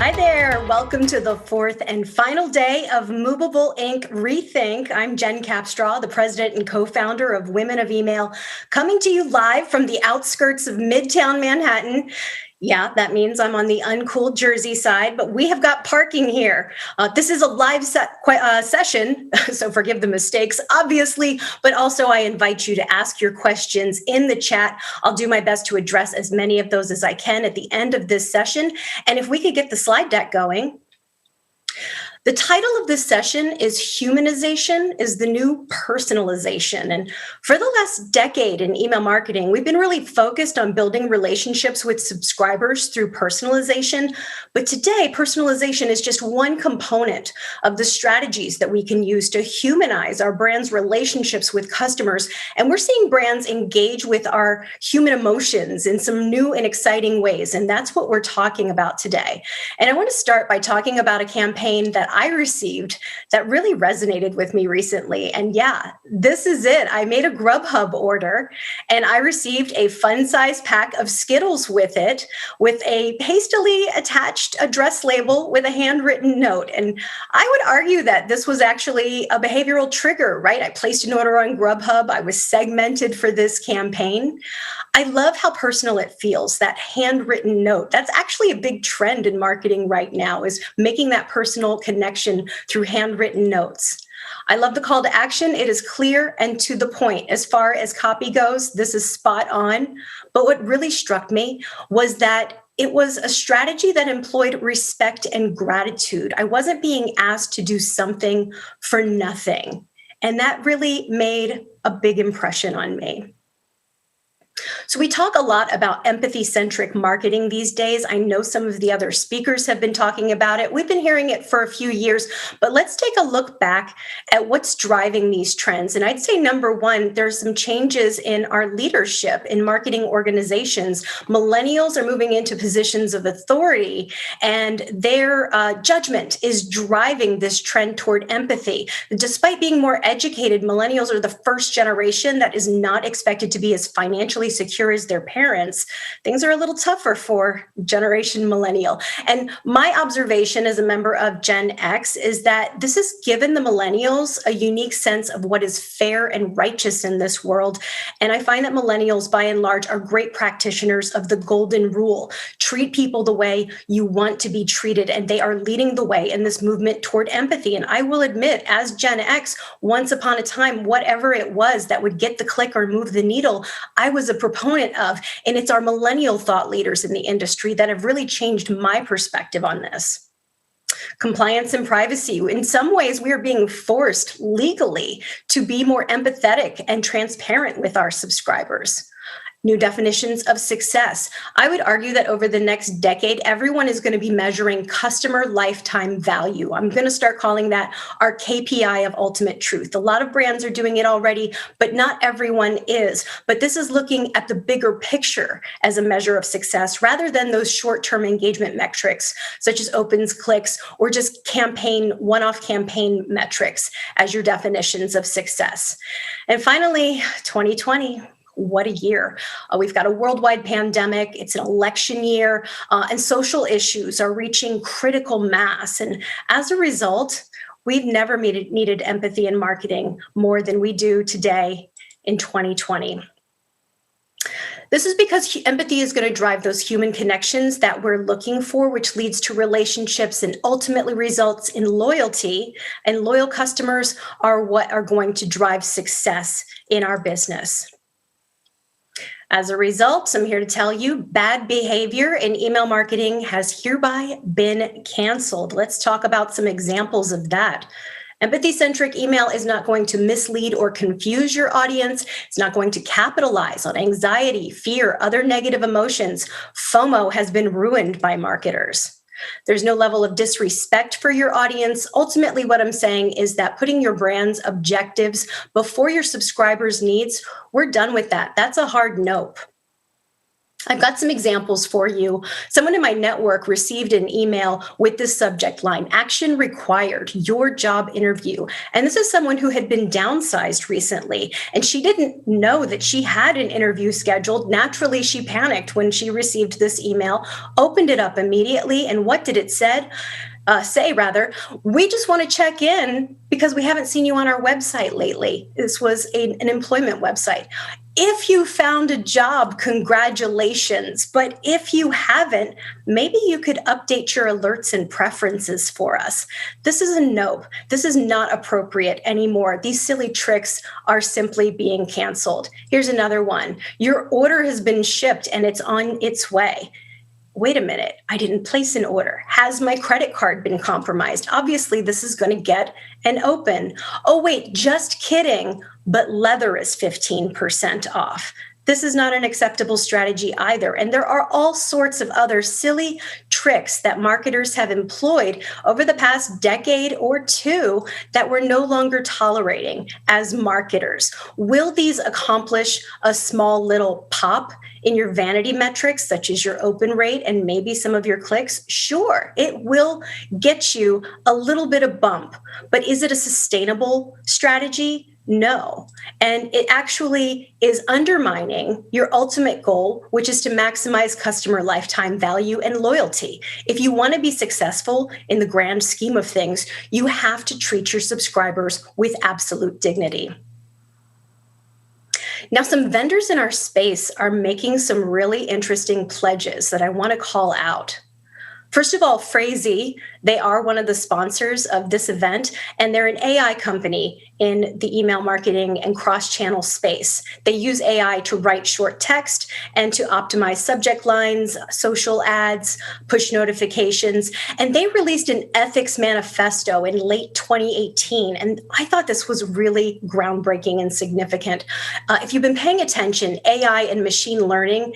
Hi there. Welcome to the fourth and final day of Movable Inc. Rethink. I'm Jen Capstraw, the president and co-founder of Women of Email, coming to you live from the outskirts of Midtown Manhattan. Yeah, that means I'm on the uncool Jersey side, but we have got parking here. This is a live session, so forgive the mistakes, obviously, but also I invite you to ask your questions in the chat. I'll do my best to address as many of those as I can at the end of this session. And if we could get the slide deck going. The title of this session is Humanization is the New Personalization. And for the last decade in email marketing, we've been really focused on building relationships with subscribers through personalization. But today, personalization is just one component of the strategies that we can use to humanize our brand's relationships with customers. And we're seeing brands engage with our human emotions in some new and exciting ways. And that's what we're talking about today. And I want to start by talking about a campaign that I received that really resonated with me recently. And yeah, this is it. I made a Grubhub order and I received a fun-size pack of Skittles with it, with a hastily attached address label with a handwritten note. And I would argue that this was actually a behavioral trigger, right? I placed an order on Grubhub. I was segmented for this campaign. I love how personal it feels, that handwritten note. That's actually a big trend in marketing right now, is making that personal connection through handwritten notes. I love the call to action. It is clear and to the point. As far as copy goes, this is spot on. But what really struck me was that it was a strategy that employed respect and gratitude. I wasn't being asked to do something for nothing. And that really made a big impression on me. So we talk a lot about empathy-centric marketing these days. I know some of the other speakers have been talking about it. We've been hearing it for a few years, but let's take a look back at what's driving these trends. And I'd say number one, there's some changes in our leadership in marketing organizations. Millennials are moving into positions of authority, and their judgment is driving this trend toward empathy. Despite being more educated, millennials are the first generation that is not expected to be as financially secure as their parents. Things are a little tougher for Generation Millennial. And my observation as a member of Gen X is that this has given the millennials a unique sense of what is fair and righteous in this world. And I find that millennials, by and large, are great practitioners of the golden rule. Treat people the way you want to be treated. And they are leading the way in this movement toward empathy. And I will admit, as Gen X, once upon a time, whatever it was that would get the click or move the needle, I was a proponent of, and it's our millennial thought leaders in the industry that have really changed my perspective on this. Compliance and privacy. In some ways, we are being forced legally to be more empathetic and transparent with our subscribers. New definitions of success. I would argue that over the next decade, everyone is going to be measuring customer lifetime value. I'm going to start calling that our KPI of ultimate truth. A lot of brands are doing it already, but not everyone is. But this is looking at the bigger picture as a measure of success rather than those short-term engagement metrics, such as opens, clicks, or just one-off campaign metrics as your definitions of success. And finally, 2020. What a year. We've got a worldwide pandemic. It's an election year, and social issues are reaching critical mass. And as a result, we've never needed empathy in marketing more than we do today in 2020. This is because empathy is going to drive those human connections that we're looking for, which leads to relationships and ultimately results in loyalty. And loyal customers are what are going to drive success in our business. As a result, I'm here to tell you bad behavior in email marketing has hereby been canceled. Let's talk about some examples of that. Empathy-centric email is not going to mislead or confuse your audience. It's not going to capitalize on anxiety, fear, other negative emotions. FOMO has been ruined by marketers. There's no level of disrespect for your audience. Ultimately, what I'm saying is that putting your brand's objectives before your subscribers' needs, we're done with that. That's a hard nope. I've got some examples for you. Someone in my network received an email with this subject line: action required, your job interview. And this is someone who had been downsized recently, and she didn't know that she had an interview scheduled. Naturally, she panicked when she received this email, opened it up immediately, and what did it say? We just want to check in because we haven't seen you on our website lately. This was an employment website. If you found a job, congratulations. But if you haven't, maybe you could update your alerts and preferences for us. This is a nope. This is not appropriate anymore. These silly tricks are simply being canceled. Here's another one. Your order has been shipped and it's on its way. Wait a minute, I didn't place an order. Has my credit card been compromised? Obviously, this is going to get an open. Oh, wait, just kidding, but leather is 15% off. This is not an acceptable strategy either. And there are all sorts of other silly tricks that marketers have employed over the past decade or two that we're no longer tolerating as marketers. Will these accomplish a small little pop in your vanity metrics, such as your open rate and maybe some of your clicks? Sure, it will get you a little bit of bump, but is it a sustainable strategy? No. And it actually is undermining your ultimate goal, which is to maximize customer lifetime value and loyalty. If you want to be successful in the grand scheme of things, you have to treat your subscribers with absolute dignity. Now, some vendors in our space are making some really interesting pledges that I want to call out. First of all, Phrasee, they are one of the sponsors of this event, and they're an AI company in the email marketing and cross-channel space. They use AI to write short text and to optimize subject lines, social ads, push notifications, and they released an ethics manifesto in late 2018, and I thought this was really groundbreaking and significant. If you've been paying attention, AI and machine learning,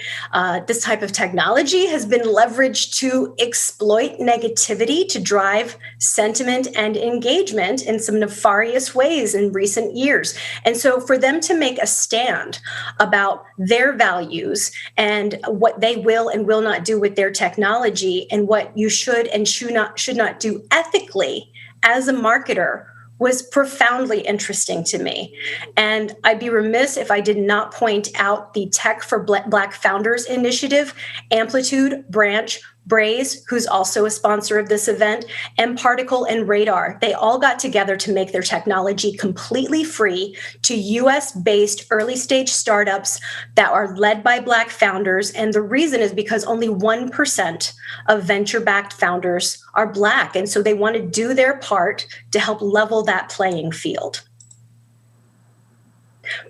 this type of technology has been leveraged to exploit negativity to drive sentiment and engagement in some nefarious ways in recent years. And so for them to make a stand about their values and what they will and will not do with their technology and what you should and should not do ethically as a marketer was profoundly interesting to me. And I'd be remiss if I did not point out the Tech for Black Founders initiative, Amplitude, Branch, Braze, who's also a sponsor of this event, and Particle and Radar. They all got together to make their technology completely free to US-based early-stage startups that are led by Black founders. And the reason is because only 1% of venture-backed founders are Black. And so they want to do their part to help level that playing field.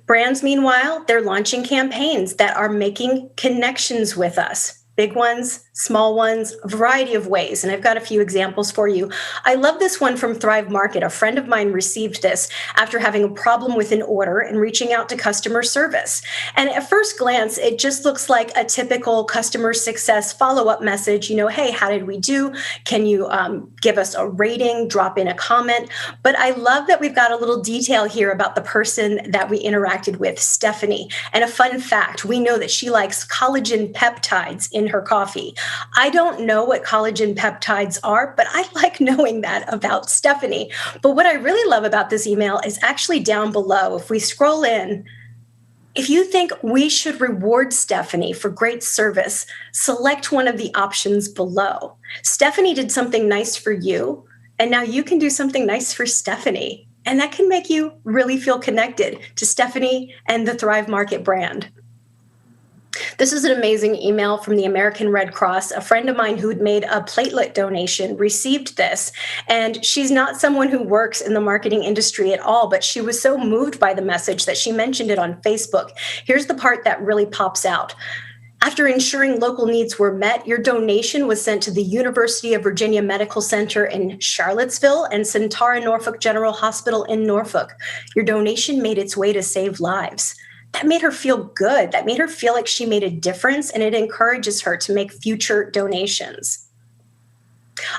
Brands, meanwhile, they're launching campaigns that are making connections with us. Big ones, small ones, a variety of ways. And I've got a few examples for you. I love this one from Thrive Market. A friend of mine received this after having a problem with an order and reaching out to customer service. And at first glance, it just looks like a typical customer success follow-up message. Hey, how did we do? Can you give us a rating, drop in a comment? But I love that we've got a little detail here about the person that we interacted with, Stephanie. And a fun fact, we know that she likes collagen peptides in her coffee. I don't know what collagen peptides are, but I like knowing that about Stephanie. But what I really love about this email is actually down below. If we scroll in, if you think we should reward Stephanie for great service, select one of the options below. Stephanie did something nice for you, and now you can do something nice for Stephanie. And that can make you really feel connected to Stephanie and the Thrive Market brand. This is an amazing email from the American Red Cross. A friend of mine who'd made a platelet donation received this, and she's not someone who works in the marketing industry at all, but she was so moved by the message that she mentioned it on Facebook. Here's the part that really pops out. After ensuring local needs were met, your donation was sent to the University of Virginia Medical Center in Charlottesville and Centara Norfolk General Hospital in Norfolk. Your donation made its way to save lives. That made her feel good. That made her feel like she made a difference, and it encourages her to make future donations.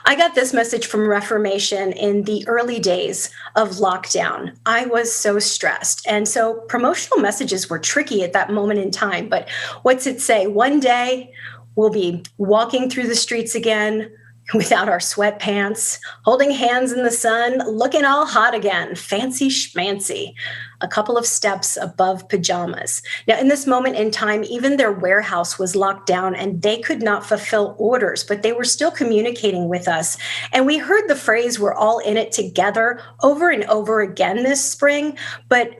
I got this message from Reformation in the early days of lockdown. I was so stressed. And so promotional messages were tricky at that moment in time. But what's it say? One day we'll be walking through the streets again without our sweatpants, holding hands in the sun, looking all hot again, fancy schmancy, a couple of steps above pajamas. Now, in this moment in time, even their warehouse was locked down and they could not fulfill orders, but they were still communicating with us. And we heard the phrase, "we're all in it together," over and over again this spring. But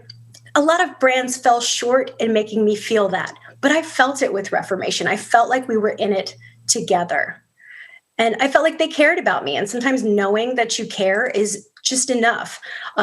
a lot of brands fell short in making me feel that. But I felt it with Reformation. I felt like we were in it together. And I felt like they cared about me. And sometimes knowing that you care is just enough.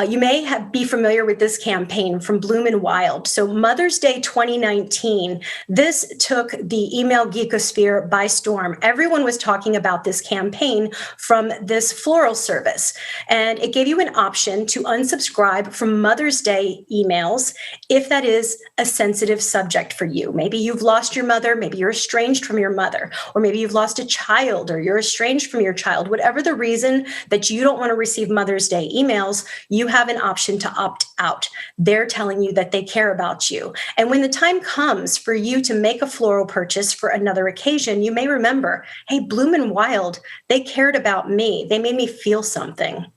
You may be familiar with this campaign from Bloom and Wild. So Mother's Day 2019, this took the email geekosphere by storm. Everyone was talking about this campaign from this floral service. And it gave you an option to unsubscribe from Mother's Day emails if that is a sensitive subject for you. Maybe you've lost your mother, maybe you're estranged from your mother, or maybe you've lost a child or you're estranged from your child. Whatever the reason that you don't want to receive Mother's Day emails, you have an option to opt out. They're telling you that they care about you. And when the time comes for you to make a floral purchase for another occasion, you may remember, hey, Bloom and Wild, they cared about me. They made me feel something.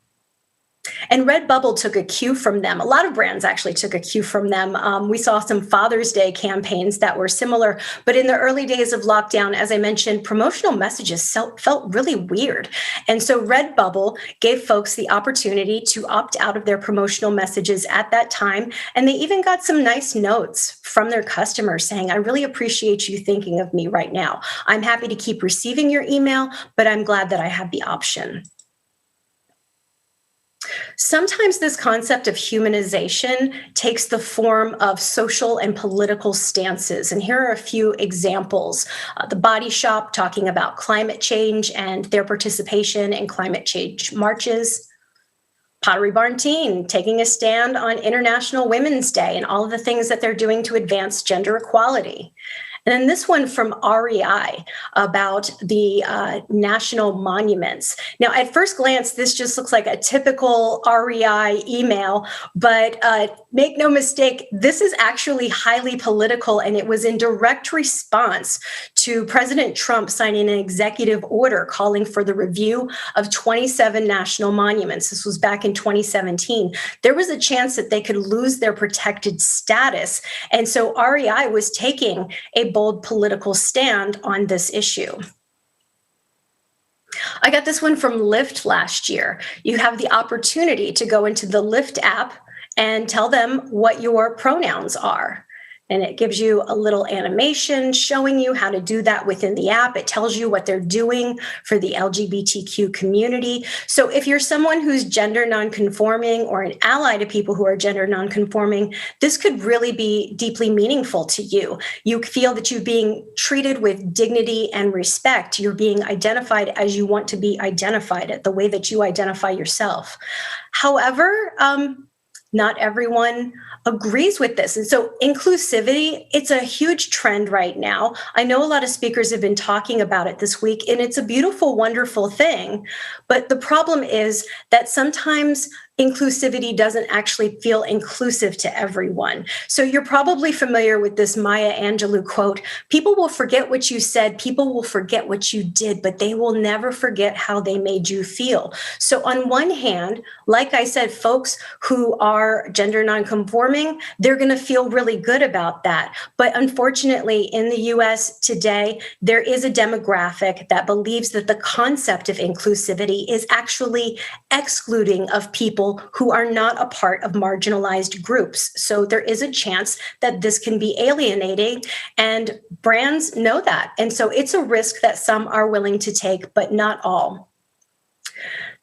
And Redbubble took a cue from them. A lot of brands actually took a cue from them. We saw some Father's Day campaigns that were similar, but in the early days of lockdown, as I mentioned, promotional messages felt really weird. And so Redbubble gave folks the opportunity to opt out of their promotional messages at that time. And they even got some nice notes from their customers saying, "I really appreciate you thinking of me right now. I'm happy to keep receiving your email, but I'm glad that I have the option." Sometimes this concept of humanization takes the form of social and political stances. And here are a few examples. The Body Shop talking about climate change and their participation in climate change marches. Pottery Barn Teen taking a stand on International Women's Day and all of the things that they're doing to advance gender equality. And then this one from REI about the national monuments. Now, at first glance, this just looks like a typical REI email, but make no mistake, this is actually highly political, and it was in direct response to President Trump signing an executive order calling for the review of 27 national monuments. This was back in 2017. There was a chance that they could lose their protected status. And so REI was taking a bold political stand on this issue. I got this one from Lyft last year. You have the opportunity to go into the Lyft app and tell them what your pronouns are. And it gives you a little animation showing you how to do that within the app. It tells you what they're doing for the LGBTQ community. So if you're someone who's gender nonconforming or an ally to people who are gender nonconforming, this could really be deeply meaningful to you. You feel that you're being treated with dignity and respect. You're being identified as you want to be identified, the way that you identify yourself. However, not everyone agrees with this. And so inclusivity, it's a huge trend right now. I know a lot of speakers have been talking about it this week, and it's a beautiful, wonderful thing. But the problem is that sometimes inclusivity doesn't actually feel inclusive to everyone. So you're probably familiar with this Maya Angelou quote, "People will forget what you said, people will forget what you did, but they will never forget how they made you feel." So on one hand, like I said, folks who are gender nonconforming, they're going to feel really good about that. But unfortunately, in the US today, there is a demographic that believes that the concept of inclusivity is actually excluding of people who are not a part of marginalized groups. So there is a chance that this can be alienating, and brands know that. And so it's a risk that some are willing to take, but not all.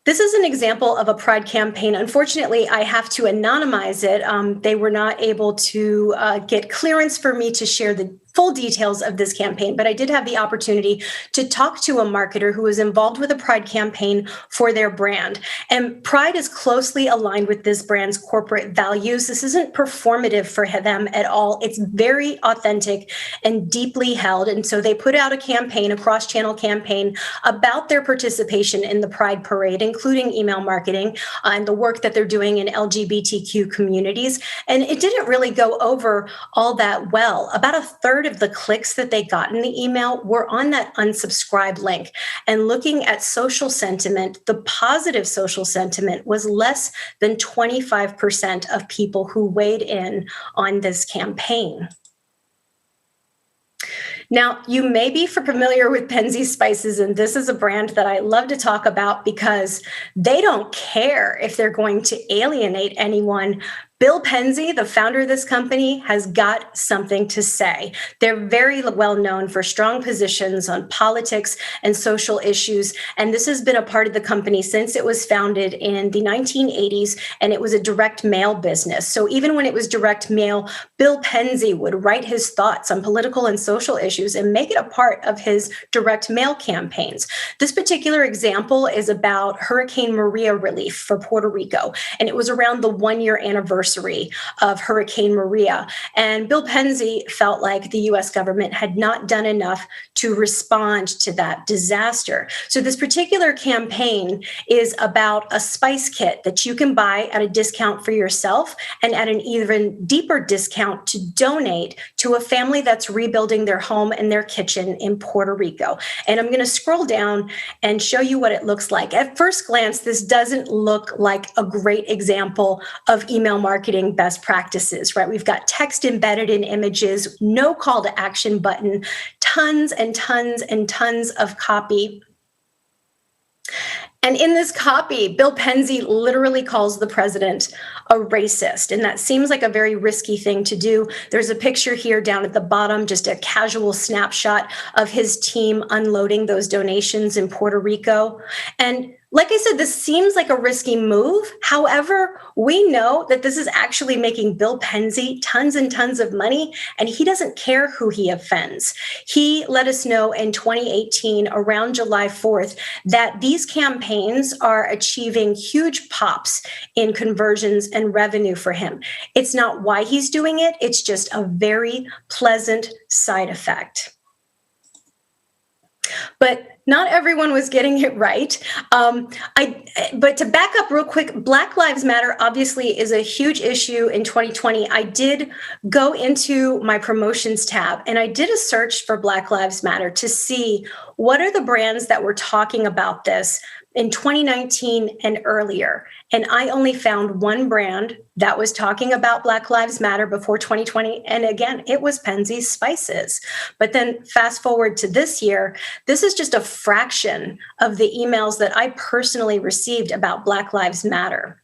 This is an example of a Pride campaign. Unfortunately, I have to anonymize it. They were not able to get clearance for me to share the full details of this campaign, but I did have the opportunity to talk to a marketer who was involved with a Pride campaign for their brand. And Pride is closely aligned with this brand's corporate values. This isn't performative for them at all. It's very authentic and deeply held. And so they put out a campaign, a cross-channel campaign about their participation in the Pride Parade, including email marketing and the work that they're doing in LGBTQ communities. And it didn't really go over all that well. About a third of the clicks that they got in the email were on that unsubscribe link. And looking at social sentiment, the positive social sentiment was less than 25% of people who weighed in on this campaign. Now, you may be familiar with Penzeys Spices, and this is a brand that I love to talk about because they don't care if they're going to alienate anyone. Bill Penzey, the founder of this company, has got something to say. They're very well known for strong positions on politics and social issues, and this has been a part of the company since it was founded in the 1980s, and it was a direct mail business. So even when it was direct mail, Bill Penzey would write his thoughts on political and social issues and make it a part of his direct mail campaigns. This particular example is about Hurricane Maria relief for Puerto Rico, and it was around the 1-year anniversary of Hurricane Maria. And Bill Penzey felt like the US government had not done enough to respond to that disaster. So this particular campaign is about a spice kit that you can buy at a discount for yourself and at an even deeper discount to donate to a family that's rebuilding their home and their kitchen in Puerto Rico. And I'm going to scroll down and show you what it looks like. At first glance, this doesn't look like a great example of email marketing best practices, right? We've got text embedded in images, no call to action button, tons and tons and tons of copy. And in this copy, Bill Penzey literally calls the president a racist. And that seems like a very risky thing to do. There's a picture here down at the bottom, just a casual snapshot of his team unloading those donations in Puerto Rico. And like I said, this seems like a risky move. However, we know that this is actually making Bill Penzey tons and tons of money, and he doesn't care who he offends. He let us know in 2018, around July 4th, that these campaigns are achieving huge pops in conversions and revenue for him. It's not why he's doing it. It's just a very pleasant side effect. But not everyone was getting it right. But to back up real quick, Black Lives Matter obviously is a huge issue in 2020. I did go into my promotions tab and I did a search for Black Lives Matter to see what are the brands that were talking about this in 2019 and earlier. And I only found one brand that was talking about Black Lives Matter before 2020. And again, it was Penzeys Spices. But then fast forward to this year, this is just a fraction of the emails that I personally received about Black Lives Matter.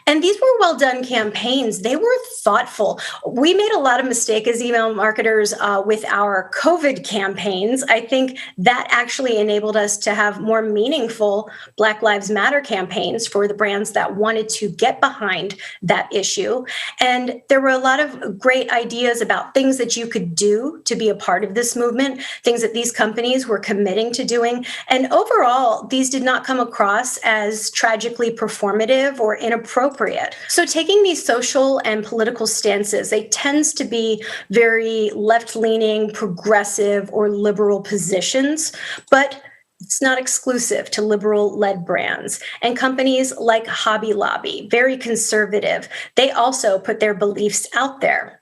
And these were well done campaigns. They were thoughtful. We made a lot of mistakes as email marketers with our COVID campaigns. I think that actually enabled us to have more meaningful Black Lives Matter campaigns for the brands that wanted to get behind that issue. And there were a lot of great ideas about things that you could do to be a part of this movement, things that these companies were committing to doing. And overall, these did not come across as tragically performative or inappropriate. So taking these social and political stances, they tends to be very left-leaning, progressive, or liberal positions, but it's not exclusive to liberal-led brands. And companies like Hobby Lobby, very conservative, they also put their beliefs out there.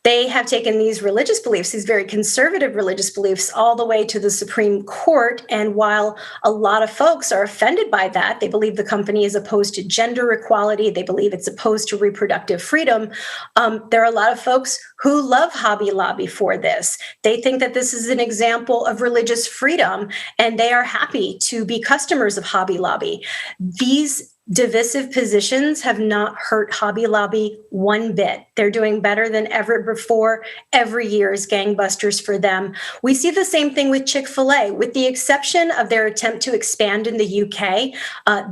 They have taken these religious beliefs, these very conservative religious beliefs, all the way to the Supreme Court. And while a lot of folks are offended by that, they believe the company is opposed to gender equality, they believe it's opposed to reproductive freedom. There are a lot of folks who love Hobby Lobby for this. They think that this is an example of religious freedom, and they are happy to be customers of Hobby Lobby. These Divisive positions have not hurt Hobby Lobby one bit. They're doing better than ever before. Every year is gangbusters for them. We see the same thing with Chick-fil-A. With the exception of their attempt to expand in the UK,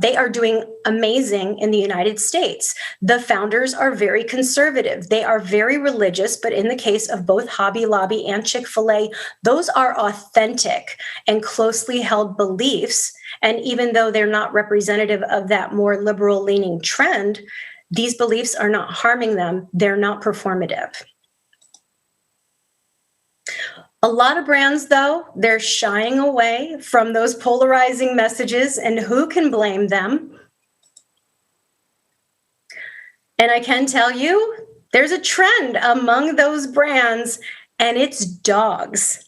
they are doing amazing in the United States. The founders are very conservative. They are very religious, but in the case of both Hobby Lobby and Chick-fil-A, those are authentic and closely held beliefs. And even though they're not representative of that more liberal leaning trend, these beliefs are not harming them. They're not performative. A lot of brands, though, they're shying away from those polarizing messages, and who can blame them? And I can tell you, there's a trend among those brands, and it's dogs.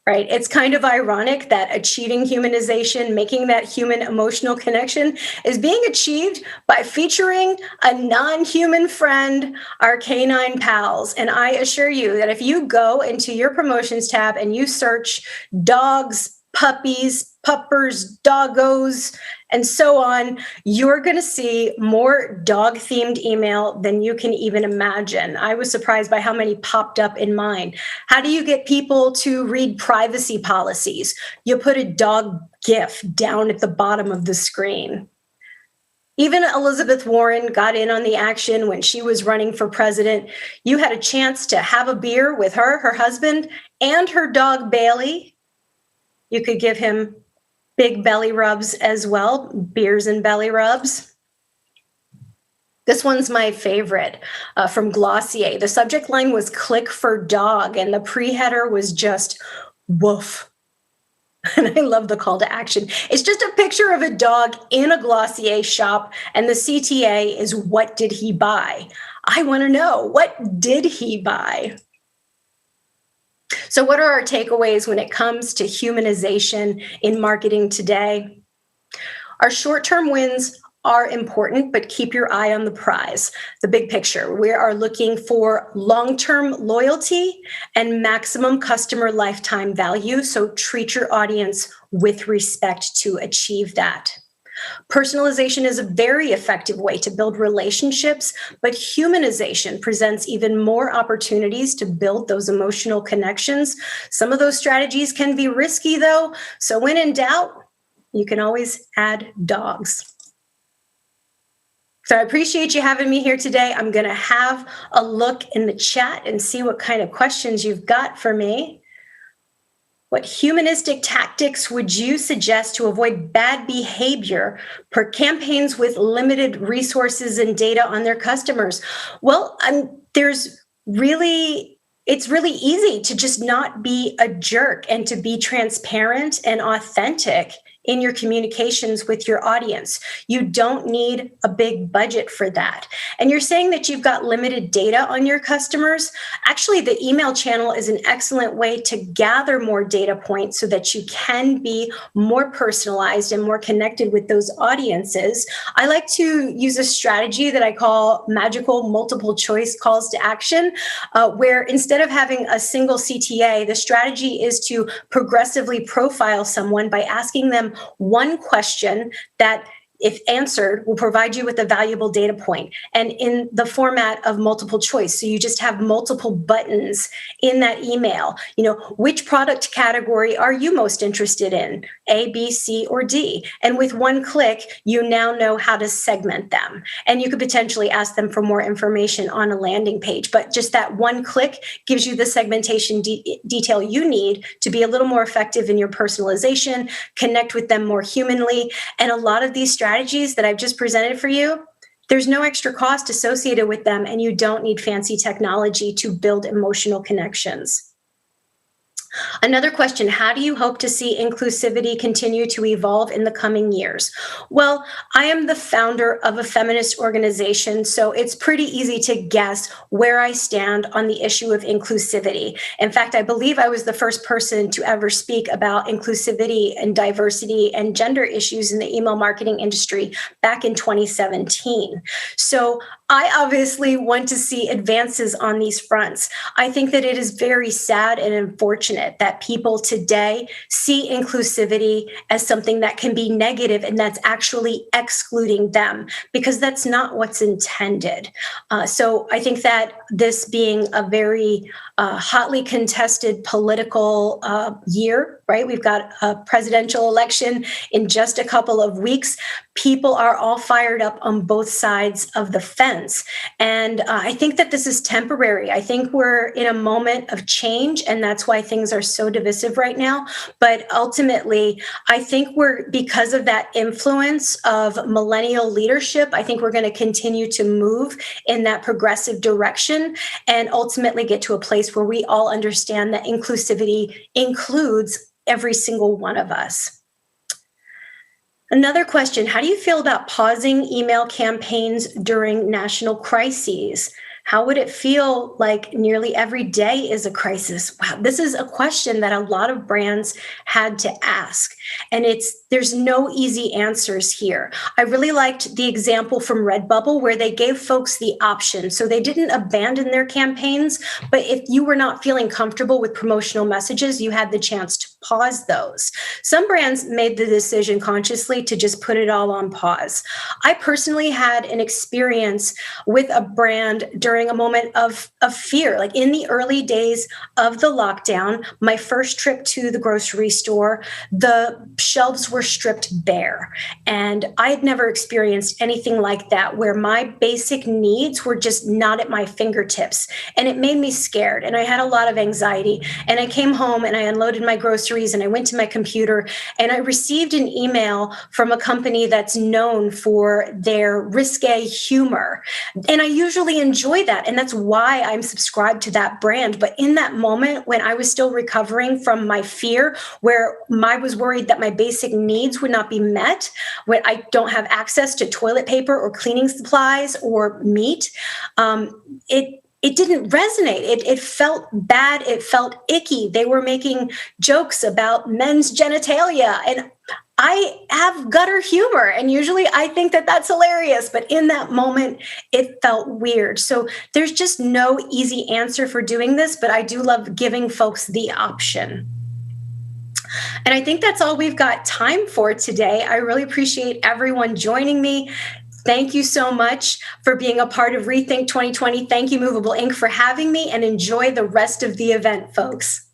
Right? It's kind of ironic that achieving humanization, making that human emotional connection, is being achieved by featuring a non-human friend, our canine pals. And I assure you that if you go into your promotions tab and you search dogs, puppies, puppers, doggos, and so on, you're going to see more dog-themed email than you can even imagine. I was surprised by how many popped up in mine. How do you get people to read privacy policies? You put a dog GIF down at the bottom of the screen. Even Elizabeth Warren got in on the action when she was running for president. You had a chance to have a beer with her, her husband, and her dog Bailey. You could give him big belly rubs as well, beers and belly rubs. This one's my favorite from Glossier. The subject line was "click for dog," and the pre-header was just woof. And I love the call to action. It's just a picture of a dog in a Glossier shop, and the CTA is, what did he buy? I want to know, what did he buy? So what are our takeaways when it comes to humanization in marketing today? Our short-term wins are important, but keep your eye on the prize, the big picture. We are looking for long-term loyalty and maximum customer lifetime value. So treat your audience with respect to achieve that. Personalization is a very effective way to build relationships, but humanization presents even more opportunities to build those emotional connections. Some of those strategies can be risky, though, so when in doubt, you can always add dogs. So I appreciate you having me here today. I'm going to have a look in the chat and see what kind of questions you've got for me. What humanistic tactics would you suggest to avoid bad behavior per campaigns with limited resources and data on their customers? Well, it's really easy to just not be a jerk and to be transparent and authentic in your communications with your audience. You don't need a big budget for that. And you're saying that you've got limited data on your customers. Actually, the email channel is an excellent way to gather more data points so that you can be more personalized and more connected with those audiences. I like to use a strategy that I call magical multiple choice calls to action, where instead of having a single CTA, the strategy is to progressively profile someone by asking them one question that, if answered, will provide you with a valuable data point, and in the format of multiple choice. So you just have multiple buttons in that email. Which product category are you most interested in? A, B, C, or D? And with one click, you now know how to segment them. And you could potentially ask them for more information on a landing page. But just that one click gives you the segmentation detail you need to be a little more effective in your personalization, connect with them more humanly. And a lot of these strategies that I've just presented for you, there's no extra cost associated with them, and you don't need fancy technology to build emotional connections. Another question, how do you hope to see inclusivity continue to evolve in the coming years? Well, I am the founder of a feminist organization, so it's pretty easy to guess where I stand on the issue of inclusivity. In fact, I believe I was the first person to ever speak about inclusivity and diversity and gender issues in the email marketing industry back in 2017. So I obviously want to see advances on these fronts. I think that it is very sad and unfortunate that people today see inclusivity as something that can be negative and that's actually excluding them, because that's not what's intended. So I think that this being a very hotly contested political year, right? We've got a presidential election in just a couple of weeks. People are all fired up on both sides of the fence. And I think that this is temporary. I think we're in a moment of change, and that's why things are so divisive right now. But ultimately, I think because of that influence of millennial leadership, I think we're going to continue to move in that progressive direction and ultimately get to a place where we all understand that inclusivity includes every single one of us. Another question: how do you feel about pausing email campaigns during national crises? How would it feel like nearly every day is a crisis? Wow, this is a question that a lot of brands had to ask. And there's no easy answers here. I really liked the example from Redbubble where they gave folks the option. So they didn't abandon their campaigns, but if you were not feeling comfortable with promotional messages, you had the chance to pause those. Some brands made the decision consciously to just put it all on pause. I personally had an experience with a brand during a moment of fear. Like in the early days of the lockdown, my first trip to the grocery store, the shelves were stripped bare. And I had never experienced anything like that, where my basic needs were just not at my fingertips. And it made me scared. And I had a lot of anxiety. And I came home and I unloaded my groceries and I went to my computer and I received an email from a company that's known for their risque humor. And I usually enjoy that. And that's why I'm subscribed to that brand. But in that moment, when I was still recovering from my fear, where I was worried that my basic needs would not be met, when I don't have access to toilet paper or cleaning supplies or meat, it didn't resonate. It felt bad. It felt icky. They were making jokes about men's genitalia. And I have gutter humor, and usually I think that that's hilarious. But in that moment, it felt weird. So there's just no easy answer for doing this, but I do love giving folks the option. And I think that's all we've got time for today. I really appreciate everyone joining me. Thank you so much for being a part of Rethink 2020. Thank you, Movable Ink, for having me, and enjoy the rest of the event, folks.